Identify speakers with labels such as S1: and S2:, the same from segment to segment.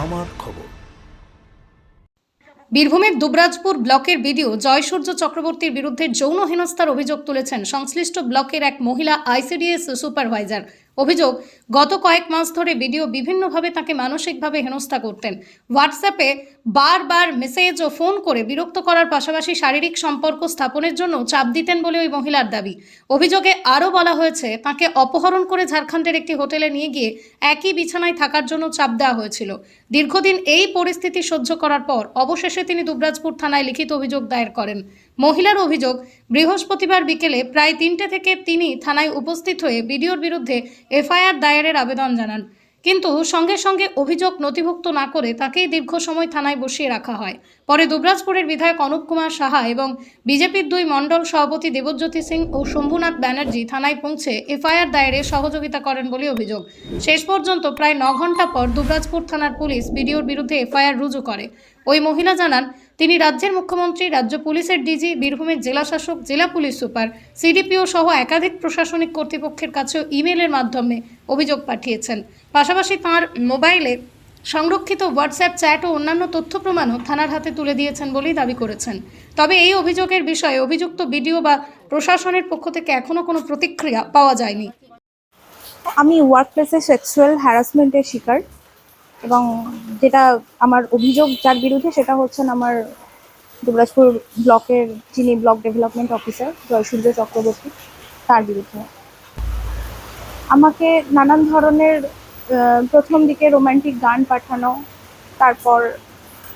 S1: আমার খবর।
S2: বীরভূমের দুবরাজপুর ব্লকের বিডিও জয়সূর্য চক্রবর্তীর বিরুদ্ধে যৌন হেনস্থার অভিযোগ তুলেছেন সংশ্লিষ্ট ব্লকের এক মহিলা আইসিডিএস সুপারভাইজার। অভিযোগ, গত কয়েক মাস ধরে বিডিও বিভিন্নভাবে তাকে মানসিকভাবে হেনস্থা করতেন। হোয়াটসঅ্যাপে বারবার মেসেজ ও ফোন করে বিরক্ত করার পাশাপাশি শারীরিক সম্পর্ক স্থাপনের জন্য চাপ দিতেন বলে ওই মহিলার দাবি। অভিযোগে আরও বলা হয়েছে, তাকে অপহরণ করে ঝাড়খণ্ডের একটি হোটেলে নিয়ে গিয়ে একই বিছানায় থাকার জন্য চাপ দেওয়া হয়েছিল। দীর্ঘদিন এই পরিস্থিতি সহ্য করার পর অবশেষে তিনি দুবরাজপুর থানায় লিখিত অভিযোগ দায়ের করেন। মহিলার অভিযোগ, বৃহস্পতিবার বিকেলে প্রায় 3টে থেকে তিনি থানায় উপস্থিত হয়ে বিডিওর বিরুদ্ধে এফআইআর দায়েরের আবেদন জানান, কিন্তু সঙ্গে সঙ্গে অভিযোগ নথিভুক্ত না করে তাকেই দীর্ঘ সময় থানায় বসিয়ে রাখা হয়। পরে দুবরাজপুরের বিধায়ক অনুপ কুমার সাহা এবং বিজেপির 2 মণ্ডল সভাপতি দেবজ্যোতি সিং ও শম্ভুনাথ ব্যানার্জি থানায় পৌঁছে এফআইআর দায়েরে সহযোগিতা করেন বলে অভিযোগ। শেষ পর্যন্ত প্রায় 9 ঘন্টা পর দুবরাজপুর থানার পুলিশ বিডিওর বিরুদ্ধে এফআইআর রুজু করে। ওই মহিলা জানান, তিনি রাজ্যের মুখ্যমন্ত্রী, রাজ্য পুলিশের ডিজি, বীরভূমের জেলা শাসক, জেলা পুলিশ সুপার, সিডিপিও সহ একাধিক প্রশাসনিক কর্তৃপক্ষের কাছেও ইমেলের মাধ্যমে অভিযোগ পাঠিয়েছেন। পাশাপাশি তাঁর মোবাইলে সংরক্ষিত হোয়াটসঅ্যাপ চ্যাট ও অন্যান্য তথ্য প্রমাণও থানার হাতে তুলে দিয়েছেন বলেই দাবি করেছেন। তবে এই অভিযোগের বিষয়ে অভিযুক্ত বিডিও বা প্রশাসনের পক্ষ থেকে এখনো কোনো প্রতিক্রিয়া পাওয়া যায়নি।
S3: আমি ওয়ার্কপ্লেসে সেক্সুয়াল হ্যারাসমেন্টের শিকার, এবং যেটা আমার অভিযোগ যার বিরুদ্ধে সেটা হচ্ছেন আমার দুবরাজপুর ব্লকের যিনি block development officer Jayasuriya Chakraborty, তার বিরুদ্ধে। আমাকে নানান ধরনের প্রথম দিকে রোমান্টিক গান পাঠানো, তারপর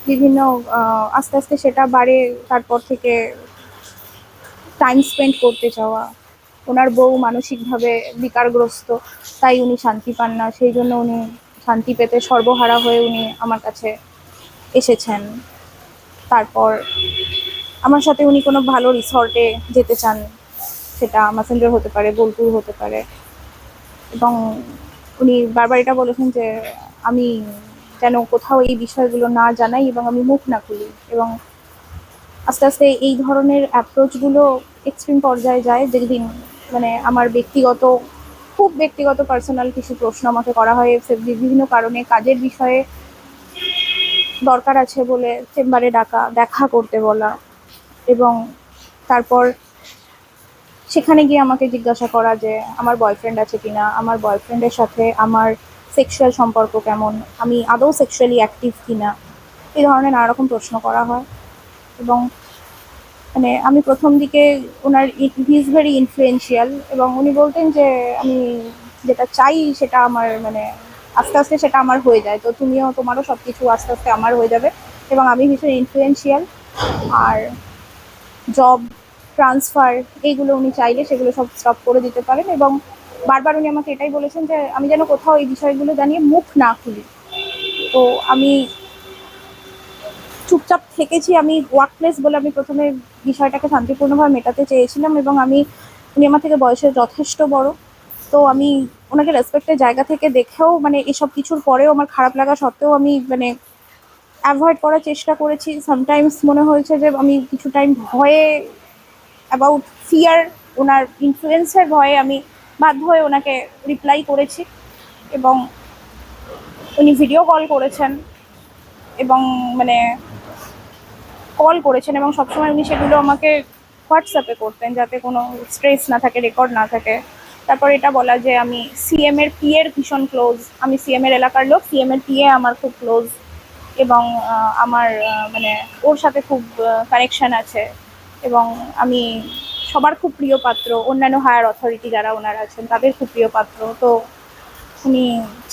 S3: বিভিন্ন আস্তে আস্তে সেটা বাড়ে, তারপর থেকে টাইম স্পেন্ড করতে চাওয়া। ওনার বউ মানসিকভাবে বিকারগ্রস্ত, তাই উনি শান্তি পান না, সেই জন্য উনি শান্তি পেতে সর্বহারা হয়ে উনি আমার কাছে এসেছেন। তারপর আমার সাথে উনি কোনো ভালো রিসর্টে যেতে চান, সেটা ম্যাসেঞ্জার হতে পারে, বোলপুর হতে পারে, এবং উনি বারবার এটা বলেছেন যে আমি যেন কোথাও এই বিষয়গুলো না জানাই এবং আমি মুখ না খুলি। এবং আস্তে আস্তে এই ধরনের অ্যাপ্রোচগুলো এক্সট্রিম পর্যায়ে যায়, যেদিন মানে আমার খুব ব্যক্তিগত পার্সোনাল কিছু প্রশ্ন আমাকে করা হয় বিভিন্ন কারণে, কাজের বিষয়ে দরকার আছে বলে চেম্বারে ডাকা, দেখা করতে বলা, এবং তারপর সেখানে গিয়ে আমাকে জিজ্ঞাসা করা যে আমার বয়ফ্রেন্ড আছে কিনা, আমার বয়ফ্রেন্ডের সাথে আমার সেক্সুয়াল সম্পর্ক কেমন, আমি আদৌ সেক্সুয়ালি অ্যাক্টিভ কিনা, এই ধরনের নানা রকম প্রশ্ন করা হয়। এবং মানে আমি প্রথম দিকে ওনার হি ইজ ভেরি ইনফ্লুয়েন্সিয়াল, এবং উনি বলতেন যে আমি যেটা চাই সেটা আমার মানে আস্তে আস্তে সেটা আমার হয়ে যায়, তো তোমারও সব কিছু আস্তে আস্তে আমার হয়ে যাবে, এবং আমি ভীষণ ইনফ্লুয়েন্সিয়াল। আর জব ট্রান্সফার এইগুলো উনি চাইলে সেগুলো সব স্টপ করে দিতে পারেন, এবং বারবার উনি আমাকে এটাই বলেছেন যে আমি যেন কোথাও এই বিষয়গুলো জানিয়ে মুখ না খুলি। তো আমি চুপচাপ থেকেছি। আমি ওয়ার্কপ্লেস বলে আমি প্রথমে বিষয়টাকে শান্তিপূর্ণভাবে মেটাতে চেয়েছিলাম, এবং উনি আমার থেকে বয়সে যথেষ্ট বড়, তো আমি ওনাকে রেসপেক্টের জায়গা থেকে দেখেও মানে এসব কিছুর পরেও আমার খারাপ লাগা সত্ত্বেও আমি মানে অ্যাভয়েড করার চেষ্টা করেছি। সামটাইমস মনে হয়েছে যে আমি কিছু টাইম ভয়ে, অ্যাবাউট ফিয়ার, ওনার ইনফ্লুয়েন্সের ভয়ে আমি বাধ্য হয়ে ওনাকে রিপ্লাই করেছি, এবং উনি ভিডিও কল করেছেন এবং মানে এবং সবসময় উনি সেগুলো আমাকে হোয়াটসঅ্যাপে করতেন, যাতে কোনো স্ট্রেস না থাকে, রেকর্ড না থাকে। তারপর এটা বলা যে আমি সিএম এর পিএর ভীষণ ক্লোজ, আমি সিএম এর এলাকার লোক, সিএম এর পিএ আমার খুব ক্লোজ, এবং আমার মানে ওর সাথে খুব কানেকশন আছে, এবং আমি সবার খুব প্রিয় পাত্র, অন্যান্য হায়ার অথরিটি যারা ওনার আছেন তাদের খুব প্রিয় পাত্র, তো উনি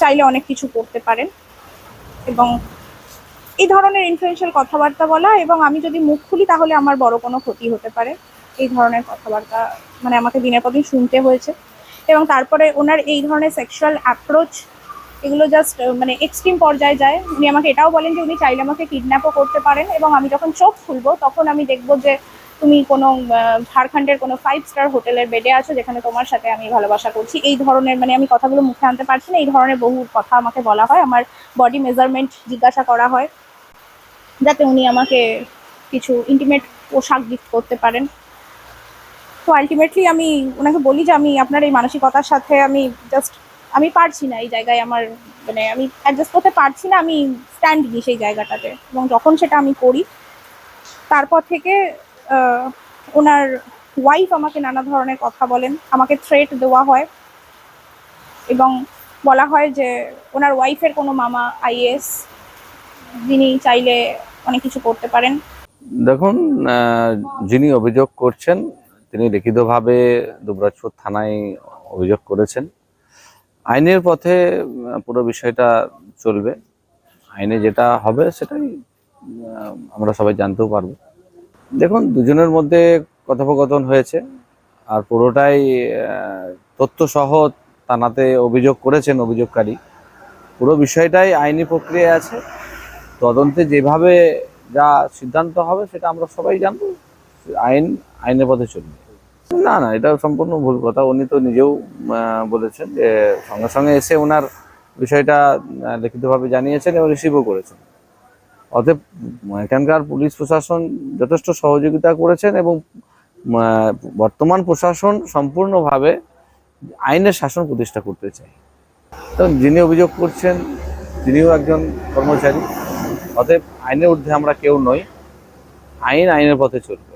S3: চাইলে অনেক কিছু করতে পারেন। এবং এই ধরনের ইনফ্লুয়েন্সিয়াল কথাবার্তা বলা, এবং আমি যদি মুখ খুলি তাহলে আমার বড় কোনো ক্ষতি হতে পারে, এই ধরনের কথাবার্তা মানে আমাকে দিনের পর দিন শুনতে হয়েছে। এবং তারপরে ওনার এই ধরনের সেক্সুয়াল অ্যাপ্রোচ এগুলো জাস্ট মানে এক্সট্রিম পর্যায়ে যায়। উনি আমাকে এটাও বলেন যে উনি চাইলে আমাকে কিডন্যাপও করতে পারেন, এবং আমি যখন চোখ খুলবো তখন আমি দেখবো যে তুমি কোনো ঝাড়খণ্ডের কোনো 5 স্টার হোটেলের বেডে আছো, যেখানে তোমার সাথে আমি ভালোবাসা করছি। এই ধরনের মানে আমি কথাগুলো মুখে আনতে পারছি না, এই ধরনের বহু কথা আমাকে বলা হয়, আমার বডি মেজারমেন্ট জিজ্ঞাসা করা হয়, যাতে উনি আমাকে কিছু ইন্টিমেট পোশাক গিফট করতে পারেন। তো আলটিমেটলি আমি ওনাকে বলি যে আমি আপনার এই মানসিকতার সাথে আমি পারছি না, এই জায়গায় আমার মানে আমি অ্যাডজাস্ট করতে পারছি না, আমি স্ট্যান্ড দিই সেই জায়গাটাতে, এবং যখন সেটা আমি করি তারপর থেকে ওনার ওয়াইফ আমাকে নানা ধরনের কথা বলেন, আমাকে থ্রেট দেওয়া হয় এবং বলা হয় যে ওনার ওয়াইফের কোনো মামা আইএএস, যিনি চাইলে অনেক কিছু করতে পারেন।
S1: দেখুন, যিনি অভিযোগ করছেন তিনি লিখিতভাবে দুবরাজপুর থানায় অভিযোগ করেছেন। আইনের পথে পুরো বিষয়টা চলবে। আইনে যেটা হবে সেটাই আমরা সবাই জানতেও পারবো। দেখুন, দুজনের মধ্যে কথোপকথন হয়েছে, আর পুরোটাই তথ্যসহ থানাতে অভিযোগ করেছেন অভিযোগকারী। পুরো বিষয়টাই আইনি প্রক্রিয়া আছে। তদন্তে যেভাবে যা সিদ্ধান্ত হবে সেটা আমরা সবাই জানবো। আইনের পথে চলবে। না না, এটা সম্পূর্ণ ভুল কথা। উনি তো নিজেও বলেছেন যে সঙ্গে সঙ্গে এসে ওনার বিষয়টা লিখিতভাবে জানিয়েছেন এবং রিসিভও করেছেন। অতএব এখানকার পুলিশ প্রশাসন যথেষ্ট সহযোগিতা করেছেন এবং বর্তমান প্রশাসন সম্পূর্ণভাবে আইনের শাসন প্রতিষ্ঠা করতে চায়। তো যিনি অভিযোগ করছেন তিনিও একজন কর্মচারী। অতএব আইনের ঊর্ধ্বে আমরা কেউ নই। আইনের পথে চলবে।